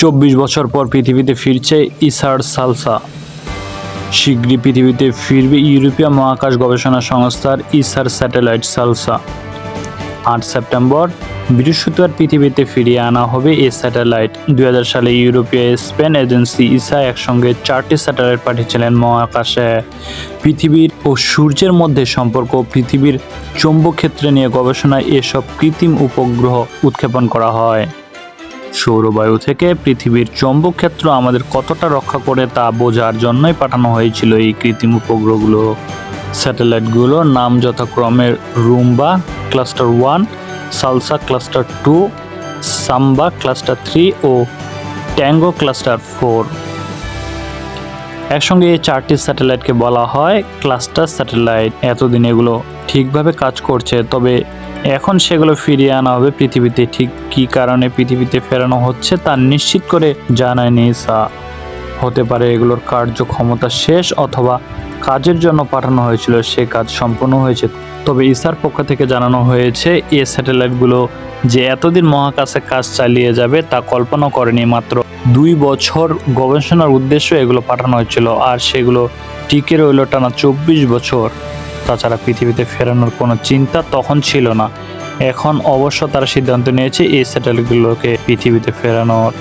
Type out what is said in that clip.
24 বছর পর পৃথিবীতে ফিরছে ইসার সালসা। শীঘ্রই পৃথিবীতে ফিরবে ইউরোপীয় মহাকাশ গবেষণা সংস্থার ইসার স্যাটেলাইট সালসা। 8 সেপ্টেম্বর বৃহস্পতিবার পৃথিবীতে ফিরিয়ে আনা হবে এই স্যাটেলাইট। 2000 সালে ইউরোপীয় স্পেন এজেন্সি ইসা একসঙ্গে 4টি স্যাটেলাইট পাঠিয়েছিলেন মহাকাশে। পৃথিবীর ও সূর্যের মধ্যে সম্পর্ক, পৃথিবীর চৌম্বক ক্ষেত্রে নিয়ে গবেষণায় এসব কৃত্রিম উপগ্রহ উৎক্ষেপণ করা হয়। সৌরবায়ু থেকে পৃথিবীর চৌম্বক ক্ষেত্র আমাদের কতটা রক্ষা করে তা বোঝার জন্যই পাঠানো হয়েছিল এই কৃত্রিম উপগ্রহগুলো। স্যাটেলাইটগুলোর নাম যথাক্রমে রুম্বা ক্লাস্টার 1, সালসা ক্লাস্টার 2, সাম্বা ক্লাস্টার 3 ও ট্যাঙ্গো ক্লাস্টার 4। একসঙ্গে এই 4টি স্যাটেলাইটকে বলা হয় ক্লাস্টার স্যাটেলাইট। এতদিন এগুলো ঠিকভাবে কাজ করছে, তবে এখন সেগুলো ফিরিয়ে আনা হবে পৃথিবীতে। ঠিক কী কারণে পৃথিবীতে ফেরানো হচ্ছে তা নিশ্চিত করে জানায়নি ইসা। হতে পারে এগুলোর কার্যক্ষমতা শেষ, অথবা কাজের জন্য পাঠানো হয়েছিল সে কাজ সম্পন্ন হয়েছে। তবে ইসার পক্ষ থেকে জানানো হয়েছে এই স্যাটেলাইটগুলো যে এতদিন মহাকাশে কাজ চালিয়ে যাবে তা কল্পনা করেনি। মাত্র 2 বছর গবেষণার উদ্দেশ্যে এগুলো পাঠানো হয়েছিল, আর সেগুলো টিকে রইল টানা 24 বছর। তাছাড়া পৃথিবীতে ফেরানোর কোনো চিন্তা তখন ছিল না। এখন অবশ্য তারা সিদ্ধান্ত নিয়েছে এই স্যাটেলাইটগুলোকে পৃথিবীতে ফেরানোর।